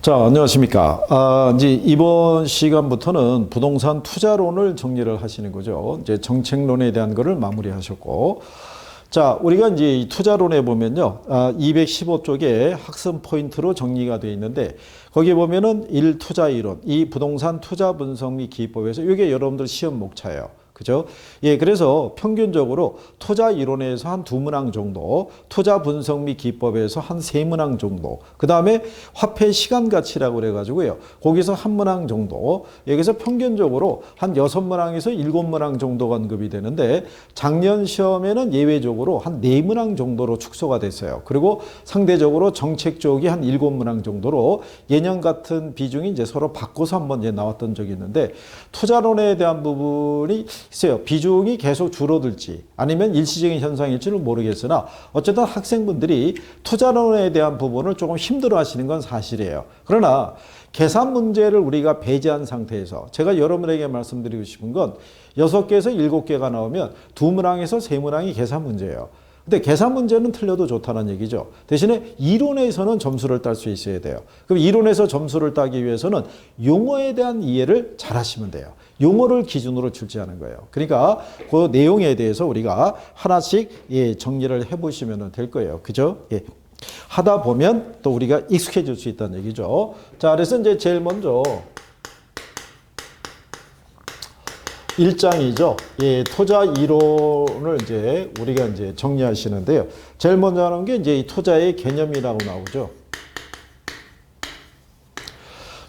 자, 안녕하십니까. 이제 이번 시간부터는 부동산 투자론을 정리를 하시는 거죠. 이제 정책론에 대한 거를 마무리하셨고. 자, 우리가 이제 이 투자론에 보면요. 215쪽에 학습 포인트로 정리가 되어 있는데, 거기에 보면은 1투자 이론, 이 부동산 투자 분석 및 기법에서 이게 여러분들 시험 목차예요. 그죠? 예, 그래서 평균적으로 투자 이론에서 한 2문항 정도, 투자 분석 및 기법에서 한 3문항 정도, 그 다음에 화폐 시간 가치라고 그래가지고요. 거기서 1문항 정도, 여기서 평균적으로 한 6문항에서 7문항 정도가 언급이 되는데, 작년 시험에는 예외적으로 한 4문항 정도로 축소가 됐어요. 그리고 상대적으로 정책 쪽이 한 7문항 정도로 예년 같은 비중이 이제 서로 바꿔서 한번 이제 나왔던 적이 있는데, 투자론에 대한 부분이 글쎄요, 비중이 계속 줄어들지 아니면 일시적인 현상일지는 모르겠으나 어쨌든 학생분들이 투자론에 대한 부분을 조금 힘들어 하시는 건 사실이에요. 그러나 계산 문제를 우리가 배제한 상태에서 제가 여러분에게 말씀드리고 싶은 건 6개에서 7개가 나오면 2문항에서 3문항이 계산 문제예요. 근데 계산 문제는 틀려도 좋다는 얘기죠. 대신에 이론에서는 점수를 딸 수 있어야 돼요. 그럼 이론에서 점수를 따기 위해서는 용어에 대한 이해를 잘 하시면 돼요. 용어를 기준으로 출제하는 거예요. 그러니까 그 내용에 대해서 우리가 하나씩 정리를 해보시면 될 거예요. 그죠? 예. 하다 보면 또 우리가 익숙해질 수 있다는 얘기죠. 자, 그래서 이제 제일 먼저 1장이죠. 예, 투자 이론을 이제 우리가 이제 정리하시는데요. 제일 먼저 하는 게 이제 이 투자의 개념이라고 나오죠.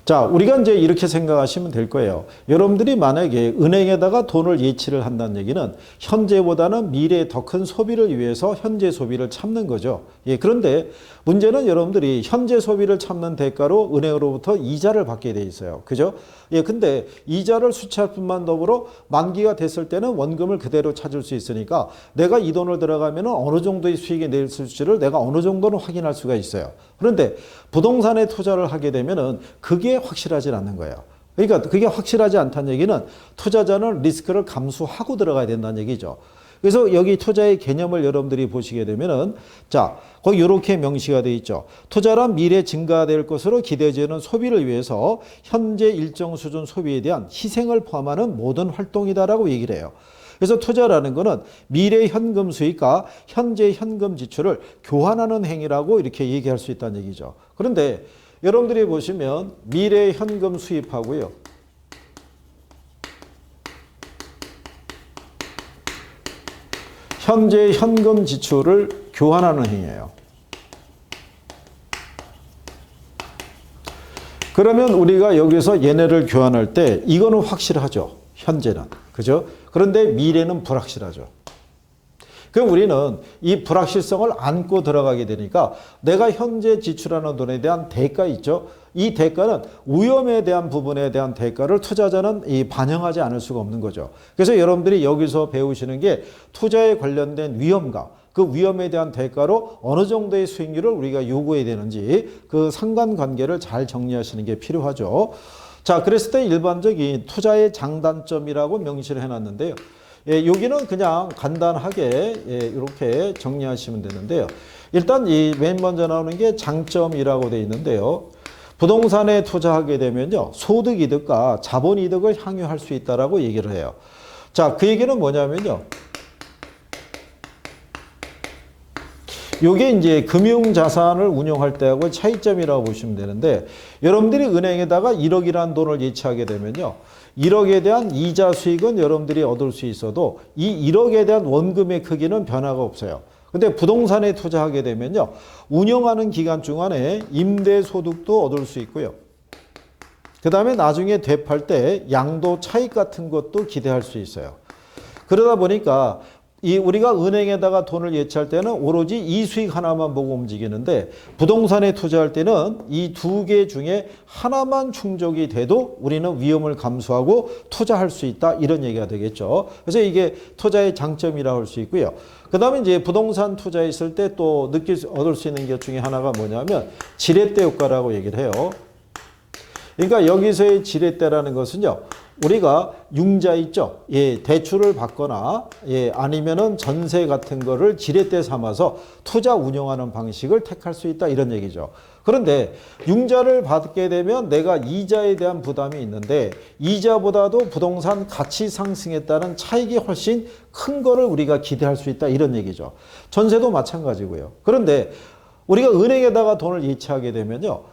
자, 우리가 이제 이렇게 생각하시면 될 거예요. 여러분들이 만약에 은행에다가 돈을 예치를 한다는 얘기는 현재보다는 미래에 더 큰 소비를 위해서 현재 소비를 참는 거죠. 예, 그런데 문제는 여러분들이 현재 소비를 참는 대가로 은행으로부터 이자를 받게 돼 있어요. 그죠? 예, 근데 이자를 수취할 뿐만 더불어 만기가 됐을 때는 원금을 그대로 찾을 수 있으니까 내가 이 돈을 들어가면 어느 정도의 수익이 낼 수 있을지를 내가 어느 정도는 확인할 수가 있어요. 그런데 부동산에 투자를 하게 되면은 그게 확실하지 않는 거예요. 그러니까 그게 확실하지 않다는 얘기는 투자자는 리스크를 감수하고 들어가야 된다는 얘기죠. 그래서 여기 투자의 개념을 여러분들이 보시게 되면은 자, 거기 이렇게 명시가 되어 있죠. 투자란 미래 증가될 것으로 기대되는 소비를 위해서 현재 일정 수준 소비에 대한 희생을 포함하는 모든 활동이다라고 얘기를 해요. 그래서 투자라는 것은 미래 현금 수익과 현재 현금 지출을 교환하는 행위라고 이렇게 얘기할 수 있다는 얘기죠. 그런데 여러분들이 보시면 미래 현금 수입하고요. 현재 현금 지출을 교환하는 행위예요. 그러면 우리가 여기서 얘네를 교환할 때 이거는 확실하죠. 현재는. 그죠? 그런데 미래는 불확실하죠. 그럼 우리는 이 불확실성을 안고 들어가게 되니까 내가 현재 지출하는 돈에 대한 대가 있죠. 이 대가는 위험에 대한 부분에 대한 대가를 투자자는 반영하지 않을 수가 없는 거죠. 그래서 여러분들이 여기서 배우시는 게 투자에 관련된 위험과 그 위험에 대한 대가로 어느 정도의 수익률을 우리가 요구해야 되는지 그 상관관계를 잘 정리하시는 게 필요하죠. 자, 그랬을 때 일반적인 투자의 장단점이라고 명시를 해놨는데요. 예, 여기는 그냥 간단하게 이렇게 정리하시면 되는데요. 일단 이 맨 먼저 나오는 게 장점이라고 되어 있는데요. 부동산에 투자하게 되면요, 소득 이득과 자본 이득을 향유할 수 있다라고 얘기를 해요. 자, 그 얘기는 뭐냐면요. 요게 이제 금융자산을 운용할 때하고 차이점이라고 보시면 되는데, 여러분들이 은행에다가 1억이라는 돈을 예치하게 되면요, 1억에 대한 이자 수익은 여러분들이 얻을 수 있어도 이 1억에 대한 원금의 크기는 변화가 없어요. 근데 부동산에 투자하게 되면요, 운영하는 기간 동안에 임대소득도 얻을 수 있고요. 그 다음에 나중에 되팔 때 양도 차익 같은 것도 기대할 수 있어요. 그러다 보니까 우리가 은행에다가 돈을 예치할 때는 오로지 이 수익 하나만 보고 움직이는데 부동산에 투자할 때는 이 2개 중에 하나만 충족이 돼도 우리는 위험을 감수하고 투자할 수 있다, 이런 얘기가 되겠죠. 그래서 이게 투자의 장점이라고 할 수 있고요. 그 다음에 이제 부동산 투자했을 때 또 얻을 수 있는 것 중에 하나가 뭐냐면 지렛대 효과라고 얘기를 해요. 그러니까 여기서의 지렛대라는 것은요, 우리가 융자 있죠. 예, 대출을 받거나 예, 아니면은 전세 같은 거를 지렛대 삼아서 투자 운영하는 방식을 택할 수 있다 이런 얘기죠. 그런데 융자를 받게 되면 내가 이자에 대한 부담이 있는데 이자보다도 부동산 가치 상승에 따른 차익이 훨씬 큰 거를 우리가 기대할 수 있다 이런 얘기죠. 전세도 마찬가지고요. 그런데 우리가 은행에다가 돈을 예치하게 되면요.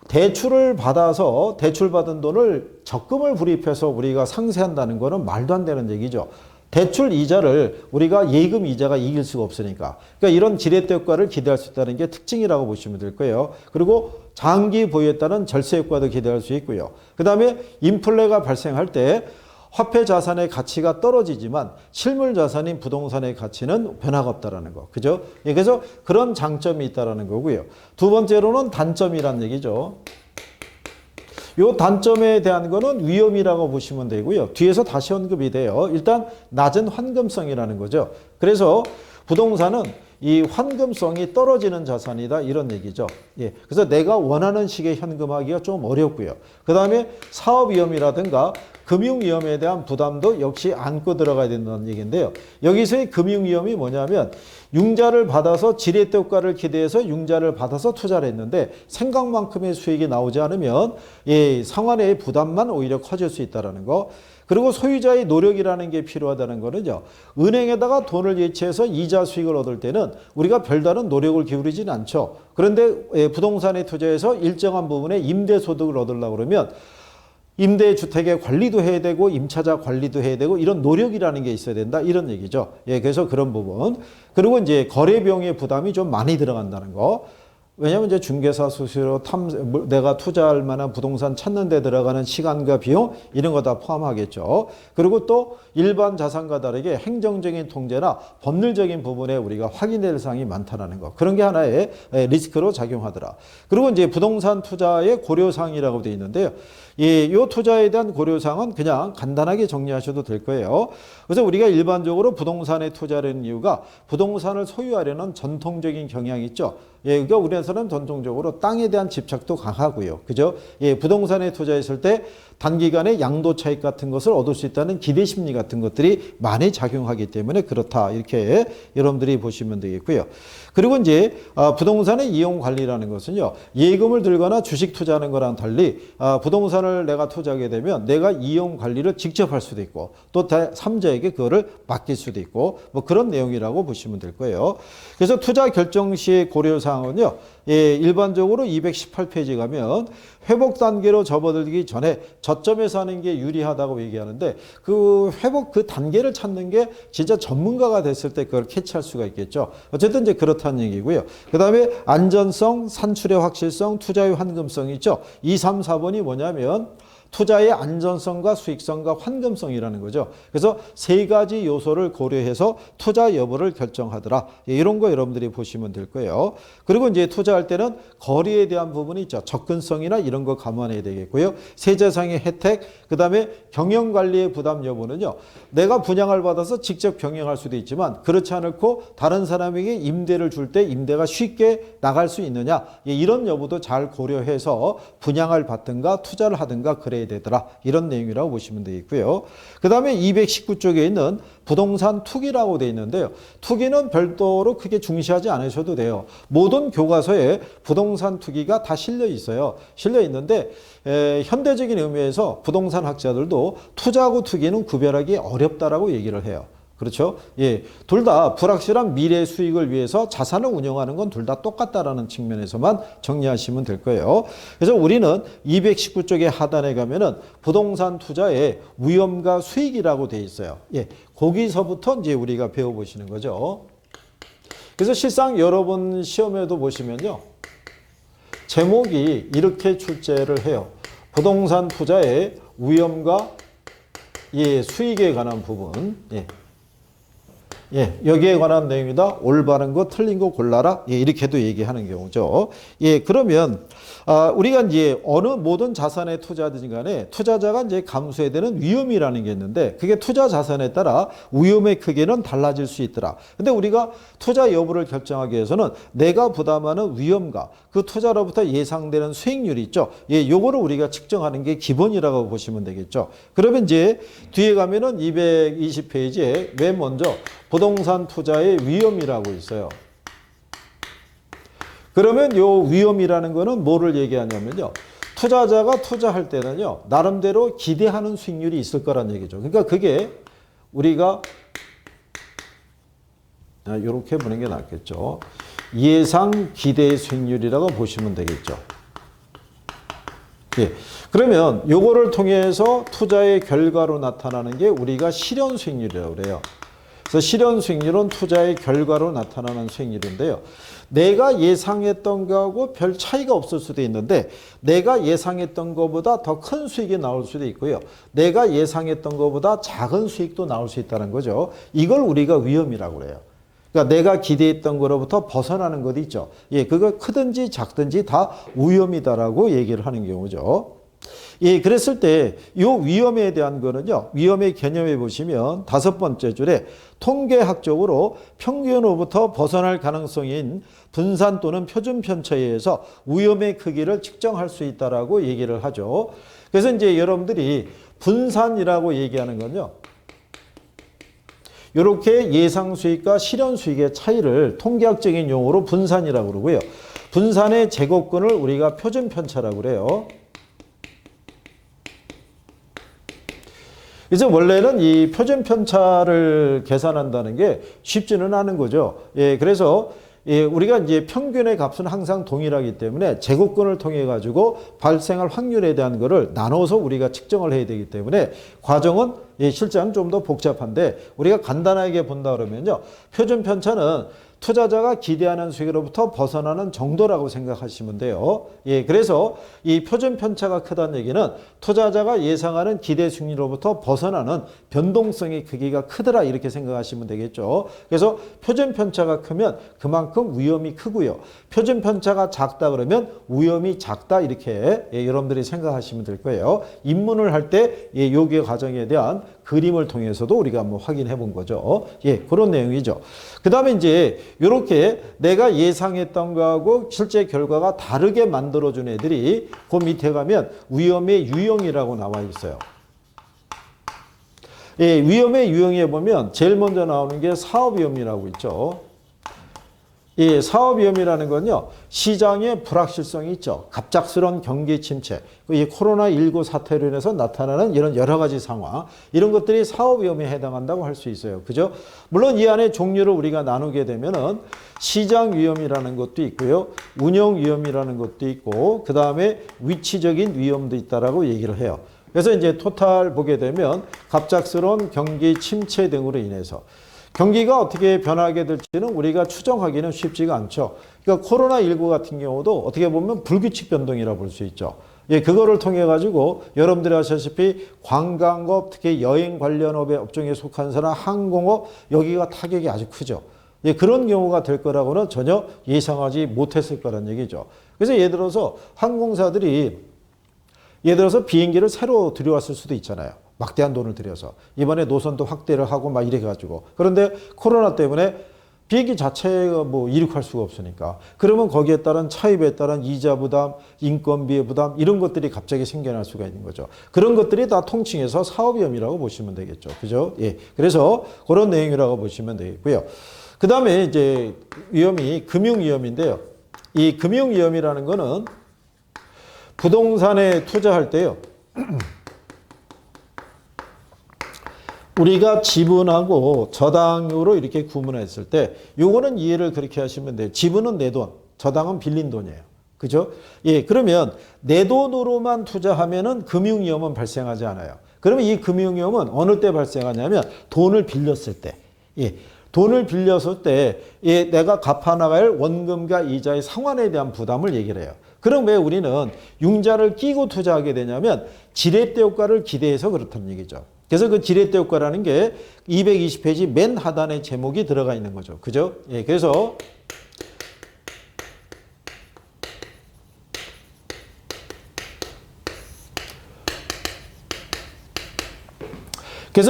대출을 받아서 대출받은 돈을 적금을 불입해서 우리가 상쇄한다는 거는 말도 안 되는 얘기죠. 대출 이자를 우리가 예금 이자가 이길 수가 없으니까. 그러니까 이런 지렛대 효과를 기대할 수 있다는 게 특징이라고 보시면 될 거예요. 그리고 장기 보유에 따른 절세 효과도 기대할 수 있고요. 그 다음에 인플레가 발생할 때 화폐 자산의 가치가 떨어지지만 실물 자산인 부동산의 가치는 변화가 없다라는 거. 그죠? 예, 그래서 그런 장점이 있다라는 거고요. 두 번째로는 단점이란 얘기죠. 요 단점에 대한 거는 위험이라고 보시면 되고요. 뒤에서 다시 언급이 돼요. 일단 낮은 환금성이라는 거죠. 그래서 부동산은 이 환금성이 떨어지는 자산이다 이런 얘기죠. 예, 그래서 내가 원하는 식의 현금화하기가 좀 어렵고요. 그 다음에 사업 위험이라든가 금융 위험에 대한 부담도 역시 안고 들어가야 된다는 얘기인데요. 여기서의 금융 위험이 뭐냐면 융자를 받아서 지렛대 효과를 기대해서 융자를 받아서 투자를 했는데 생각만큼의 수익이 나오지 않으면 예, 상환의 부담만 오히려 커질 수 있다는 거. 그리고 소유자의 노력이라는 게 필요하다는 거는요. 은행에다가 돈을 예치해서 이자 수익을 얻을 때는 우리가 별다른 노력을 기울이지는 않죠. 그런데 부동산에 투자해서 일정한 부분의 임대소득을 얻으려고 그러면 임대주택의 관리도 해야 되고 임차자 관리도 해야 되고 이런 노력이라는 게 있어야 된다 이런 얘기죠. 예, 그래서 그런 부분. 그리고 이제 거래 비용의 부담이 좀 많이 들어간다는 거. 왜냐하면 이제 중개사 수수료, 내가 투자할 만한 부동산 찾는 데 들어가는 시간과 비용 이런 거 다 포함하겠죠. 그리고 또 일반 자산과 다르게 행정적인 통제나 법률적인 부분에 우리가 확인될 사항이 많다는 거. 그런 게 하나의 리스크로 작용하더라. 그리고 이제 부동산 투자의 고려사항이라고 되어 있는데요. 이 투자에 대한 고려사항은 그냥 간단하게 정리하셔도 될 거예요. 그래서 우리가 일반적으로 부동산에 투자하는 이유가 부동산을 소유하려는 전통적인 경향이 있죠. 예, 그러니까 우리나라에서는 전통적으로 땅에 대한 집착도 강하고요. 그죠? 예, 부동산에 투자했을 때 단기간에 양도 차익 같은 것을 얻을 수 있다는 기대 심리 같은 것들이 많이 작용하기 때문에 그렇다. 이렇게 여러분들이 보시면 되겠고요. 그리고 이제 부동산의 이용 관리라는 것은요. 예금을 들거나 주식 투자하는 거랑 달리 부동산을 내가 투자하게 되면 내가 이용 관리를 직접 할 수도 있고 또 제3자에게 그거를 맡길 수도 있고 뭐 그런 내용이라고 보시면 될 거예요. 그래서 투자 결정 시의 고려사항은요. 예, 일반적으로 218페이지 가면 회복 단계로 접어들기 전에 저점에서 하는 게 유리하다고 얘기하는데 그 회복 그 단계를 찾는 게 진짜 전문가가 됐을 때 그걸 캐치할 수가 있겠죠. 어쨌든 이제 그렇다는 얘기고요. 그 다음에 안전성, 산출의 확실성, 투자의 환금성이 있죠. 2, 3, 4번이 뭐냐면 투자의 안전성과 수익성과 환금성이라는 거죠. 그래서 세 가지 요소를 고려해서 투자 여부를 결정하더라. 이런 거 여러분들이 보시면 될 거예요. 그리고 이제 투자할 때는 거리에 대한 부분이 있죠. 접근성이나 이런 거 감안해야 되겠고요. 세제상의 혜택, 그 다음에 경영관리의 부담 여부는요. 내가 분양을 받아서 직접 경영할 수도 있지만 그렇지 않고 다른 사람에게 임대를 줄 때 임대가 쉽게 나갈 수 있느냐. 이런 여부도 잘 고려해서 분양을 받든가 투자를 하든가 그래야 되더라. 이런 내용이라고 보시면 되겠고요. 그 다음에 219쪽에 있는 부동산 투기라고 되어 있는데요. 투기는 별도로 크게 중시하지 않으셔도 돼요. 모든 교과서에 부동산 투기가 다 실려 있어요. 실려 있는데 현대적인 의미에서 부동산 학자들도 투자하고 투기는 구별하기 어렵다라고 얘기를 해요. 그렇죠? 예. 둘 다 불확실한 미래 수익을 위해서 자산을 운영하는 건 둘 다 똑같다라는 측면에서만 정리하시면 될 거예요. 그래서 우리는 219쪽의 하단에 가면은 부동산 투자의 위험과 수익이라고 돼 있어요. 예. 거기서부터 이제 우리가 배워보시는 거죠. 그래서 실상 여러분 시험에도 보시면요. 제목이 이렇게 출제를 해요. 부동산 투자의 위험과 예, 수익에 관한 부분. 예. 예, 여기에 관한 내용이다. 올바른 거, 틀린 거 골라라. 예, 이렇게도 얘기하는 경우죠. 예, 그러면 우리가 이제 어느 모든 자산에 투자하든 간에 투자자가 이제 감수해야 되는 위험이라는 게 있는데 그게 투자 자산에 따라 위험의 크기는 달라질 수 있더라. 근데 우리가 투자 여부를 결정하기 위해서는 내가 부담하는 위험과 그 투자로부터 예상되는 수익률이 있죠. 예, 요거를 우리가 측정하는 게 기본이라고 보시면 되겠죠. 그러면 이제 뒤에 가면은 220페이지에 맨 먼저 부동산 투자의 위험이라고 있어요. 그러면 요 위험이라는 거는 뭐를 얘기하냐면요. 투자자가 투자할 때는요. 나름대로 기대하는 수익률이 있을 거란 얘기죠. 그러니까 그게 우리가 이렇게 보는 게 낫겠죠. 예상 기대 수익률이라고 보시면 되겠죠. 예. 그러면 요거를 통해서 투자의 결과로 나타나는 게 우리가 실현 수익률이라고 그래요. 그래서 실현 수익률은 투자의 결과로 나타나는 수익률인데요. 내가 예상했던 거하고 별 차이가 없을 수도 있는데 내가 예상했던 것보다 더 큰 수익이 나올 수도 있고요. 내가 예상했던 것보다 작은 수익도 나올 수 있다는 거죠. 이걸 우리가 위험이라고 그래요. 그러니까 내가 기대했던 거로부터 벗어나는 것도 있죠. 예, 그거 크든지 작든지 다 위험이다라고 얘기를 하는 경우죠. 예, 그랬을 때 이 위험에 대한 거는요. 위험의 개념에 보시면 5번째 줄에 통계학적으로 평균으로부터 벗어날 가능성인 분산 또는 표준 편차에 의해서 위험의 크기를 측정할 수 있다라고 얘기를 하죠. 그래서 이제 여러분들이 분산이라고 얘기하는 건요. 이렇게 예상 수익과 실현 수익의 차이를 통계학적인 용어로 분산이라고 그러고요. 분산의 제곱근을 우리가 표준 편차라고 그래요. 이제 원래는 이 표준 편차를 계산한다는 게 쉽지는 않은 거죠. 예, 그래서 예, 우리가 이제 평균의 값은 항상 동일하기 때문에 제곱근을 통해 가지고 발생할 확률에 대한 거를 나눠서 우리가 측정을 해야 되기 때문에 과정은 예, 실제는 좀 더 복잡한데 우리가 간단하게 본다 그러면요. 표준 편차는 투자자가 기대하는 수익으로부터 벗어나는 정도라고 생각하시면 돼요. 예, 그래서 이 표준 편차가 크다는 얘기는 투자자가 예상하는 기대 수익률로부터 벗어나는 변동성의 크기가 크더라 이렇게 생각하시면 되겠죠. 그래서 표준 편차가 크면 그만큼 위험이 크고요. 표준 편차가 작다 그러면 위험이 작다 이렇게 예, 여러분들이 생각하시면 될 거예요. 입문을 할 때 예, 요기 과정에 대한 그림을 통해서도 우리가 한번 확인해 본 거죠. 예, 그런 내용이죠. 그 다음에 이제 이렇게 내가 예상했던 거하고 실제 결과가 다르게 만들어준 애들이 그 밑에 가면 위험의 유형이라고 나와 있어요. 예, 위험의 유형에 보면 제일 먼저 나오는 게 사업위험이라고 있죠. 이 사업위험이라는 건요. 시장의 불확실성이 있죠. 갑작스러운 경기 침체, 이 코로나19 사태로 인해서 나타나는 이런 여러 가지 상황, 이런 것들이 사업위험에 해당한다고 할 수 있어요. 그죠? 물론 이 안에 종류를 우리가 나누게 되면은 시장위험이라는 것도 있고요. 운영위험이라는 것도 있고, 그 다음에 위치적인 위험도 있다라고 얘기를 해요. 그래서 이제 토탈 보게 되면 갑작스러운 경기 침체 등으로 인해서 경기가 어떻게 변하게 될지는 우리가 추정하기는 쉽지가 않죠. 그러니까 코로나19 같은 경우도 어떻게 보면 불규칙 변동이라고 볼 수 있죠. 예, 그거를 통해 가지고 여러분들이 아시다시피 관광업, 특히 여행 관련업의 업종에 속한 사람, 항공업 여기가 타격이 아주 크죠. 예, 그런 경우가 될 거라고는 전혀 예상하지 못했을 거란 얘기죠. 그래서 예를 들어서 항공사들이 예를 들어서 비행기를 새로 들여왔을 수도 있잖아요. 막대한 돈을 들여서 이번에 노선도 확대를 하고 막 이래 가지고 그런데 코로나 때문에 비행기 자체가 뭐 이륙할 수가 없으니까 그러면 거기에 따른 차입에 따른 이자 부담, 인건비의 부담 이런 것들이 갑자기 생겨날 수가 있는 거죠. 그런 것들이 다 통칭해서 사업위험이라고 보시면 되겠죠. 그죠? 예. 그래서 그런 내용이라고 보시면 되겠고요. 그 다음에 이제 위험이 금융위험인데요. 이 금융위험이라는 거는 부동산에 투자할 때요. 우리가 지분하고 저당으로 이렇게 구분했을 때 요거는 이해를 그렇게 하시면 돼요. 지분은 내 돈, 저당은 빌린 돈이에요. 그죠? 예, 그러면 내 돈으로만 투자하면은 금융위험은 발생하지 않아요. 그러면 이 금융위험은 어느 때 발생하냐면 돈을 빌렸을 때. 예. 돈을 빌렸을 때 예, 내가 갚아나갈 원금과 이자의 상환에 대한 부담을 얘기를 해요. 그럼 왜 우리는 융자를 끼고 투자하게 되냐면 지렛대 효과를 기대해서 그렇다는 얘기죠. 그래서 그 지렛대 효과라는 게 220페이지 맨 하단에 제목이 들어가 있는 거죠. 그죠? 예, 그래서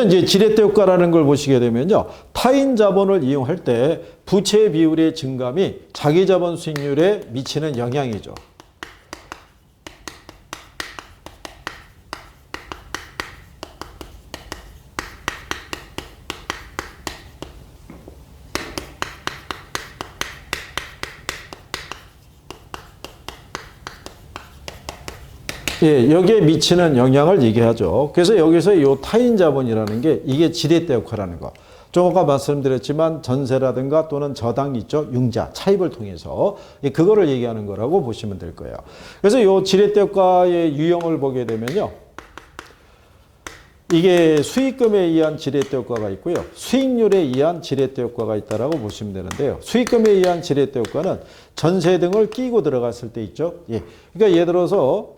이제 지렛대 효과라는 걸 보시게 되면요. 타인 자본을 이용할 때 부채 비율의 증감이 자기 자본 수익률에 미치는 영향이죠. 예, 여기에 미치는 영향을 얘기하죠. 그래서 여기서 이 타인 자본이라는 게 이게 지렛대 역할하는 거. 좀 아까 말씀드렸지만 전세라든가 또는 저당 있죠. 융자, 차입을 통해서 그거를 얘기하는 거라고 보시면 될 거예요. 그래서 이 지렛대 효과의 유형을 보게 되면요. 이게 수익금에 의한 지렛대 효과가 있고요. 수익률에 의한 지렛대 효과가 있다라고 보시면 되는데요. 수익금에 의한 지렛대 효과는 전세 등을 끼고 들어갔을 때 있죠. 예. 그러니까 예를 들어서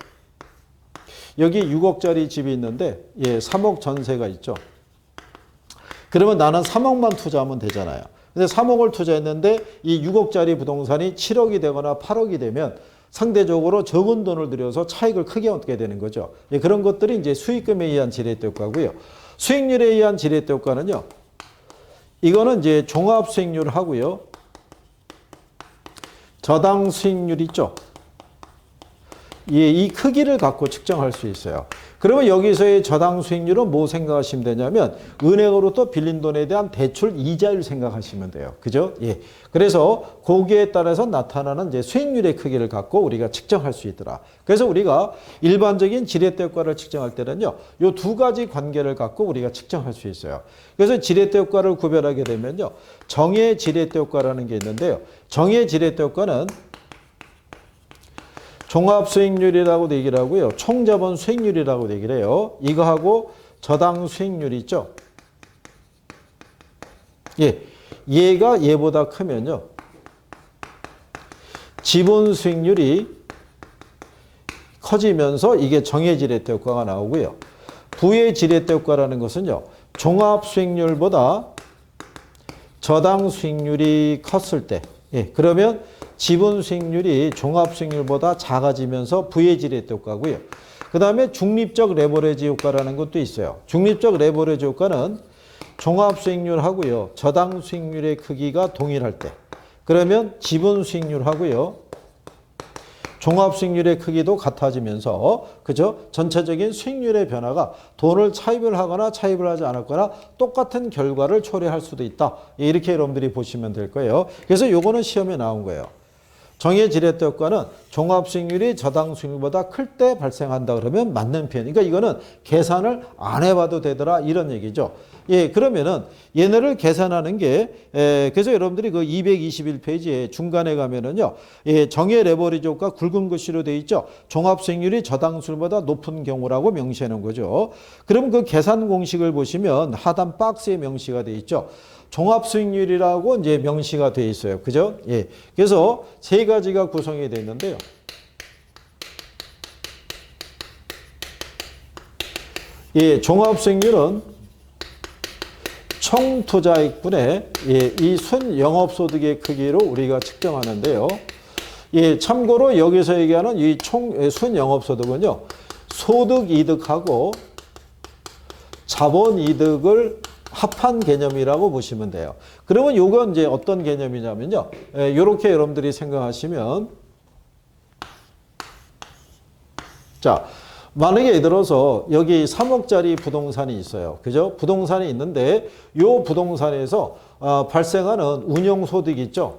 여기 6억짜리 집이 있는데 3억 전세가 있죠. 그러면 나는 3억만 투자하면 되잖아요. 근데 3억을 투자했는데 이 6억짜리 부동산이 7억이 되거나 8억이 되면 상대적으로 적은 돈을 들여서 차익을 크게 얻게 되는 거죠. 그런 것들이 이제 수익금에 의한 지렛대 효과고요. 수익률에 의한 지렛대 효과는요. 이거는 이제 종합 수익률 하고요. 저당 수익률 있죠. 이 크기를 갖고 측정할 수 있어요. 그러면 여기서의 저당 수익률은 뭐 생각하시면 되냐면 은행으로 또 빌린 돈에 대한 대출 이자율 생각하시면 돼요. 그죠? 예. 그래서 거기에 따라서 나타나는 이제 수익률의 크기를 갖고 우리가 측정할 수 있더라. 그래서 우리가 일반적인 지렛대 효과를 측정할 때는요. 요 두 가지 관계를 갖고 우리가 측정할 수 있어요. 그래서 지렛대 효과를 구별하게 되면요. 정의 지렛대 효과라는 게 있는데요. 정의 지렛대 효과는 종합수익률이라고도 얘기를 하고요. 총자본 수익률이라고도 얘기를 해요. 이거하고 저당 수익률이 있죠. 예, 얘가 얘보다 크면요. 지분 수익률이 커지면서 이게 정의 지렛대 효과가 나오고요. 부의 지렛대 효과라는 것은요. 종합 수익률보다 저당 수익률이 컸을 때 그러면 지분 수익률이 종합 수익률보다 작아지면서 부의 지렛대 효과고요. 그 다음에 중립적 레버리지 효과라는 것도 있어요. 중립적 레버리지 효과는 종합 수익률하고요. 저당 수익률의 크기가 동일할 때 그러면 지분 수익률하고요. 종합 수익률의 크기도 같아지면서 그죠? 전체적인 수익률의 변화가 돈을 차입을 하거나 차입을 하지 않았거나 똑같은 결과를 초래할 수도 있다. 이렇게 여러분들이 보시면 될 거예요. 그래서 요거는 시험에 나온 거예요. 정의 지렛대 효과는 종합 수익률이 저당 수익률보다 클 때 발생한다 그러면 맞는 표현. 그러니까 이거는 계산을 안 해봐도 되더라 이런 얘기죠. 예, 그러면은 얘네를 계산하는 게 그래서 여러분들이 그 221페이지에 중간에 가면은요. 정의 레버리지 효과 굵은 글씨로 돼 있죠. 종합 수익률이 저당 수익률보다 높은 경우라고 명시해 놓은 거죠. 그럼 그 계산 공식을 보시면 하단 박스에 명시가 돼 있죠. 종합 수익률이라고 이제 명시가 되어 있어요. 그죠? 예. 그래서 세 가지가 구성이 되어 있는데요. 예, 종합 수익률은 총 투자액분의 이 순 영업소득의 크기로 우리가 측정하는데요. 예, 참고로 여기서 얘기하는 이 총 순 영업소득은요. 소득 이득하고 자본 이득을 합한 개념이라고 보시면 돼요. 그러면 요건 이제 어떤 개념이냐면요. 요렇게 여러분들이 생각하시면 자, 만약에 예를 들어서 여기 3억짜리 부동산이 있어요. 그죠? 부동산이 있는데 요 부동산에서 발생하는 운영소득이 있죠.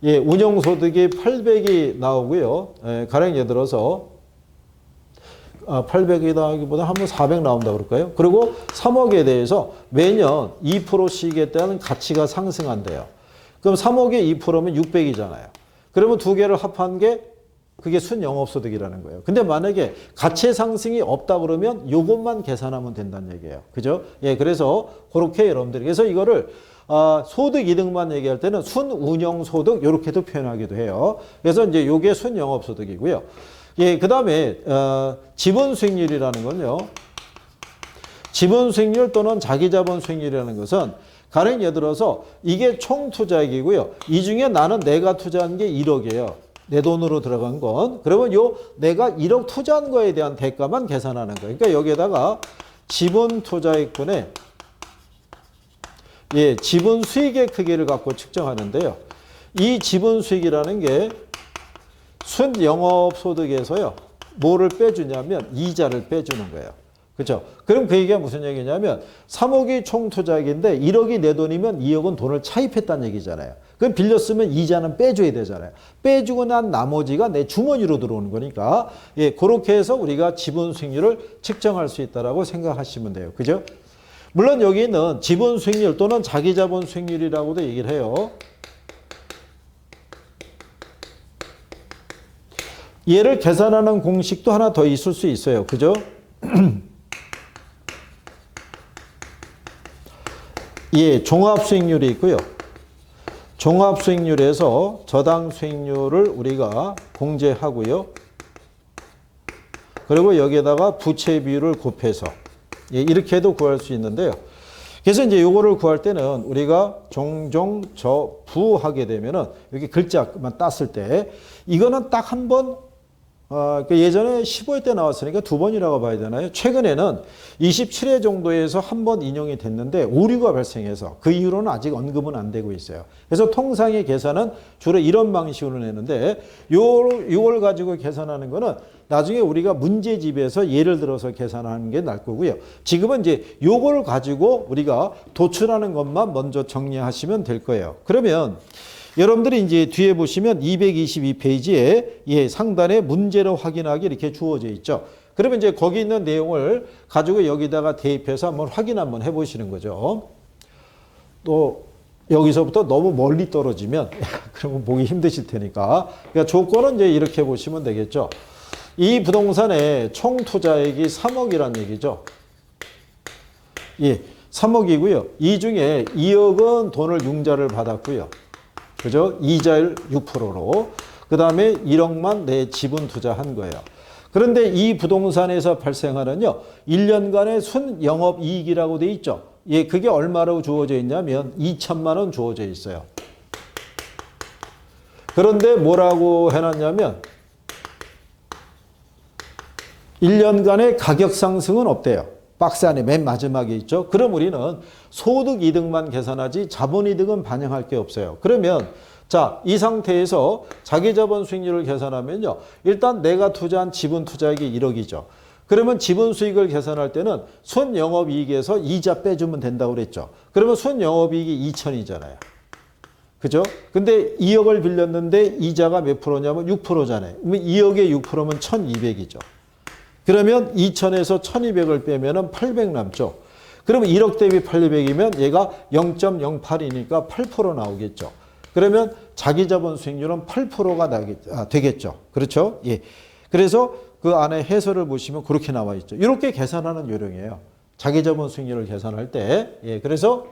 예, 운영소득이 800이 나오고요. 가령 예를 들어서 800이다 하기보다 한번 400 나온다 그럴까요? 그리고 3억에 대해서 매년 2%씩에 대한 가치가 상승한대요. 그럼 3억에 2%면 600이잖아요. 그러면 두 개를 합한 게 그게 순영업소득이라는 거예요. 근데 만약에 가치 상승이 없다 그러면 요것만 계산하면 된다는 얘기예요. 그죠? 예, 그래서 그렇게 여러분들이 그래서 이거를 소득 이득만 얘기할 때는 순운영소득 이렇게도 표현하기도 해요. 그래서 이제 요게 순영업소득이고요. 예, 그 다음에 지분 수익률이라는 건요. 지분 수익률 또는 자기자본 수익률이라는 것은 가령 예를 들어서 이게 총 투자액이고요. 이 중에 나는 내가 투자한 게 1억이에요. 내 돈으로 들어간 건. 그러면 요 내가 1억 투자한 거에 대한 대가만 계산하는 거예요. 그러니까 여기에다가 지분 투자액분의 지분 수익의 크기를 갖고 측정하는데요. 이 지분 수익이라는 게 순영업소득에서요. 뭐를 빼주냐면 이자를 빼주는 거예요. 그렇죠? 그럼 그 얘기가 무슨 얘기냐면 3억이 총 투자액인데 1억이 내 돈이면 2억은 돈을 차입했다는 얘기잖아요. 그럼 빌렸으면 이자는 빼줘야 되잖아요. 빼주고 난 나머지가 내 주머니로 들어오는 거니까 그렇게 해서 우리가 지분 수익률을 측정할 수 있다라고 생각하시면 돼요. 그죠? 물론 여기는 지분 수익률 또는 자기자본 수익률이라고도 얘기를 해요. 얘를 계산하는 공식도 하나 더 있을 수 있어요. 그죠? 종합수익률이 있고요. 종합수익률에서 저당 수익률을 우리가 공제하고요. 그리고 여기에다가 부채 비율을 곱해서 이렇게 해도 구할 수 있는데요. 그래서 이제 요거를 구할 때는 우리가 종종 저부하게 되면은 여기 글자만 땄을 때 이거는 딱 한 번 예전에 15회 때 나왔으니까 두 번이라고 봐야 되나요? 최근에는 27회 정도에서 한 번 인용이 됐는데 오류가 발생해서 그 이후로는 아직 언급은 안 되고 있어요. 그래서 통상의 계산은 주로 이런 방식으로 내는데 요걸 가지고 계산하는 거는 나중에 우리가 문제집에서 예를 들어서 계산하는 게 나을 거고요. 지금은 이제 요걸 가지고 우리가 도출하는 것만 먼저 정리하시면 될 거예요. 그러면 여러분들이 이제 뒤에 보시면 222페이지에 상단에 문제로 확인하기 이렇게 주어져 있죠. 그러면 이제 거기 있는 내용을 가지고 여기다가 대입해서 한번 확인 한번 해보시는 거죠. 또 여기서부터 너무 멀리 떨어지면 그러면 보기 힘드실 테니까. 그러니까 조건은 이제 이렇게 보시면 되겠죠. 이 부동산의 총 투자액이 3억이란 얘기죠. 3억이고요. 이 중에 2억은 돈을 융자를 받았고요. 그죠? 이자율 6%로. 그 다음에 1억만 내 지분 투자한 거예요. 그런데 이 부동산에서 발생하는요, 1년간의 순영업이익이라고 돼 있죠. 그게 얼마로 주어져 있냐면 2천만 원 주어져 있어요. 그런데 뭐라고 해놨냐면 1년간의 가격 상승은 없대요. 박스 안에 맨 마지막에 있죠. 그럼 우리는 소득 이득만 계산하지 자본 이득은 반영할 게 없어요. 그러면 자, 이 상태에서 자기 자본 수익률을 계산하면요. 일단 내가 투자한 지분 투자액이 1억이죠. 그러면 지분 수익을 계산할 때는 순영업이익에서 이자 빼주면 된다고 그랬죠. 그러면 순영업이익이 2천이잖아요. 그죠? 근데 2억을 빌렸는데 이자가 몇 프로냐면 6%잖아요. 그러면 2억에 6%면 1200이죠. 그러면 2천에서 1200을 빼면 800 남죠. 그러면 1억 대비 800이면 얘가 0.08이니까 8% 나오겠죠. 그러면 자기자본 수익률은 8%가 되겠죠. 그렇죠? 그래서 그 안에 해설을 보시면 그렇게 나와 있죠. 이렇게 계산하는 요령이에요. 자기자본 수익률을 계산할 때. 그래서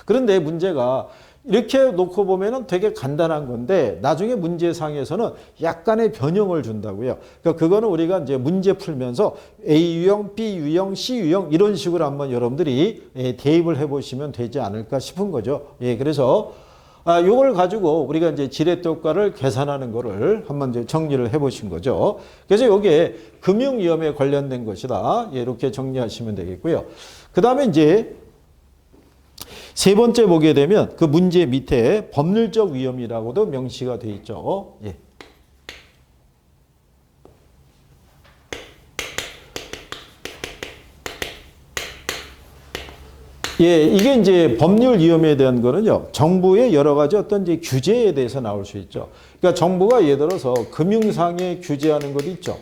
그런데 문제가 이렇게 놓고 보면은 되게 간단한 건데 나중에 문제상에서는 약간의 변형을 준다고요. 그러니까 그거는 우리가 이제 문제 풀면서 A 유형, B 유형, C 유형 이런 식으로 한번 여러분들이 대입을 해보시면 되지 않을까 싶은 거죠. 그래서 요걸 가지고 우리가 이제 지렛대 효과를 계산하는 거를 한번 이제 정리를 해보신 거죠. 그래서 요게 금융위험에 관련된 것이다. 이렇게 정리하시면 되겠고요. 그 다음에 이제 세 번째 보게 되면 그 문제 밑에 법률적 위험이라고도 명시가 되어 있죠. 이게 이제 법률 위험에 대한 거는요, 정부의 여러 가지 어떤 이제 규제에 대해서 나올 수 있죠. 그러니까 정부가 예를 들어서 금융상에 규제하는 것도 있죠.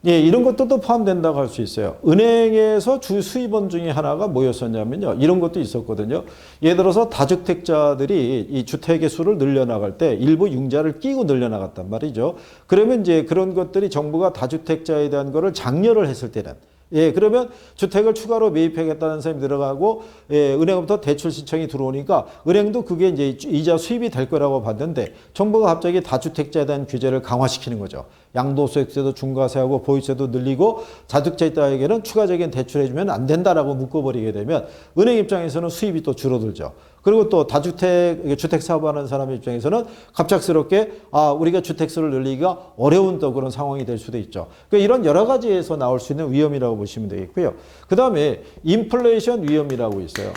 이런 것도 또 포함된다고 할 수 있어요. 은행에서 주 수입원 중에 하나가 뭐였었냐면요. 이런 것도 있었거든요. 예를 들어서 다주택자들이 이 주택의 수를 늘려나갈 때 일부 융자를 끼고 늘려나갔단 말이죠. 그러면 이제 그런 것들이 정부가 다주택자에 대한 거를 장려를 했을 때는 그러면 주택을 추가로 매입하겠다는 사람이 들어가고, 은행부터 대출 신청이 들어오니까 은행도 그게 이제 이자 수입이 될 거라고 봤는데 정부가 갑자기 다주택자에 대한 규제를 강화시키는 거죠. 양도소득세도 중과세하고 보유세도 늘리고 다주택자에게는 추가적인 대출해주면 안 된다라고 묶어버리게 되면 은행 입장에서는 수입이 또 줄어들죠. 그리고 또 주택 사업하는 사람 입장에서는 갑작스럽게 우리가 주택수를 늘리기가 어려운 또 그런 상황이 될 수도 있죠. 그러니까 이런 여러 가지에서 나올 수 있는 위험이라고 보시면 되겠고요. 그 다음에 인플레이션 위험이라고 있어요.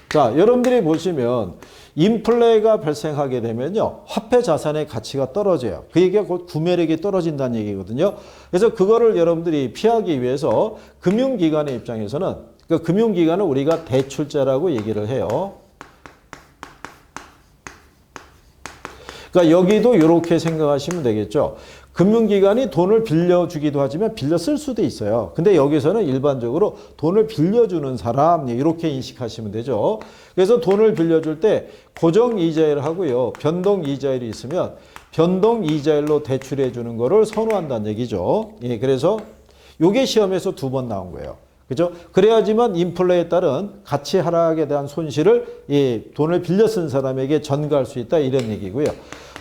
자, 여러분들이 보시면 인플레가 발생하게 되면요, 화폐 자산의 가치가 떨어져요. 그 얘기가 곧 구매력이 떨어진다는 얘기거든요. 그래서 그거를 여러분들이 피하기 위해서 금융기관의 입장에서는, 그러니까 금융기관은 우리가 대출자라고 얘기를 해요. 그러니까 여기도 이렇게 생각하시면 되겠죠. 금융기관이 돈을 빌려주기도 하지만 빌려 쓸 수도 있어요. 근데 여기서는 일반적으로 돈을 빌려주는 사람 이렇게 인식하시면 되죠. 그래서 돈을 빌려줄 때 고정이자율 하고요, 변동이자율이 있으면 변동이자율로 대출해 주는 거를 선호한다는 얘기죠. 예, 그래서 요게 시험에서 2번 나온 거예요. 그죠? 그래야지만 인플레에 따른 가치 하락에 대한 손실을 돈을 빌려 쓴 사람에게 전가할 수 있다, 이런 얘기고요.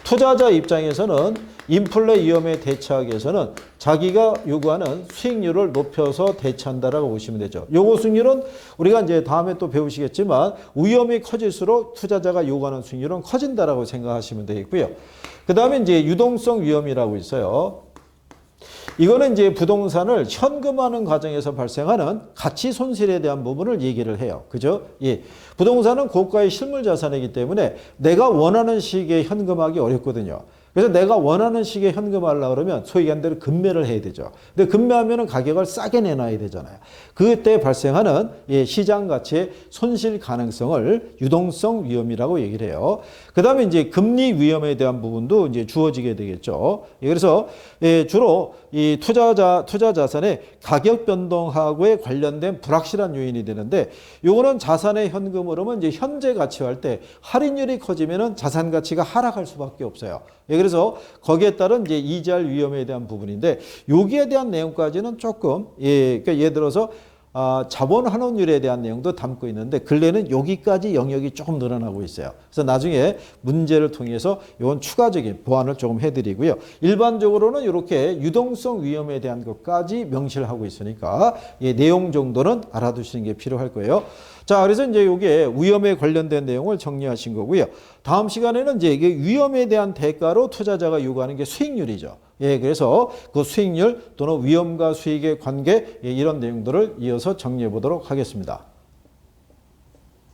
투자자 입장에서는 인플레 위험에 대처하기 위해서는 자기가 요구하는 수익률을 높여서 대처한다라고 보시면 되죠. 요거 수익률은 우리가 이제 다음에 또 배우시겠지만 위험이 커질수록 투자자가 요구하는 수익률은 커진다라고 생각하시면 되겠고요. 그 다음에 이제 유동성 위험이라고 있어요. 이거는 이제 부동산을 현금화하는 과정에서 발생하는 가치 손실에 대한 부분을 얘기를 해요. 그죠? 예. 부동산은 고가의 실물 자산이기 때문에 내가 원하는 시기에 현금화하기 어렵거든요. 그래서 내가 원하는 시기에 현금화하려고 그러면 소위 얘기한 금매를 해야 되죠. 근데 금매하면 가격을 싸게 내놔야 되잖아요. 그때 발생하는 시장 가치의 손실 가능성을 유동성 위험이라고 얘기를 해요. 그 다음에 이제 금리 위험에 대한 부분도 이제 주어지게 되겠죠. 그래서 주로 이 투자 자산의 가격 변동하고에 관련된 불확실한 요인이 되는데, 요거는 자산의 현금 흐름은 이제 현재 가치화할 때 할인율이 커지면은 자산 가치가 하락할 수밖에 없어요. 그래서 거기에 따른 이제 이자율 위험에 대한 부분인데, 여기에 대한 내용까지는 조금 그러니까 예를 들어서 자본 환원율에 대한 내용도 담고 있는데 근래는 여기까지 영역이 조금 늘어나고 있어요. 그래서 나중에 문제를 통해서 이건 추가적인 보완을 조금 해드리고요. 일반적으로는 이렇게 유동성 위험에 대한 것까지 명시를 하고 있으니까 내용 정도는 알아두시는 게 필요할 거예요. 자, 그래서 이제 이게 위험에 관련된 내용을 정리하신 거고요. 다음 시간에는 이제 이게 위험에 대한 대가로 투자자가 요구하는 게 수익률이죠. 그래서 그 수익률 또는 위험과 수익의 관계, 이런 내용들을 이어서 정리해 보도록 하겠습니다.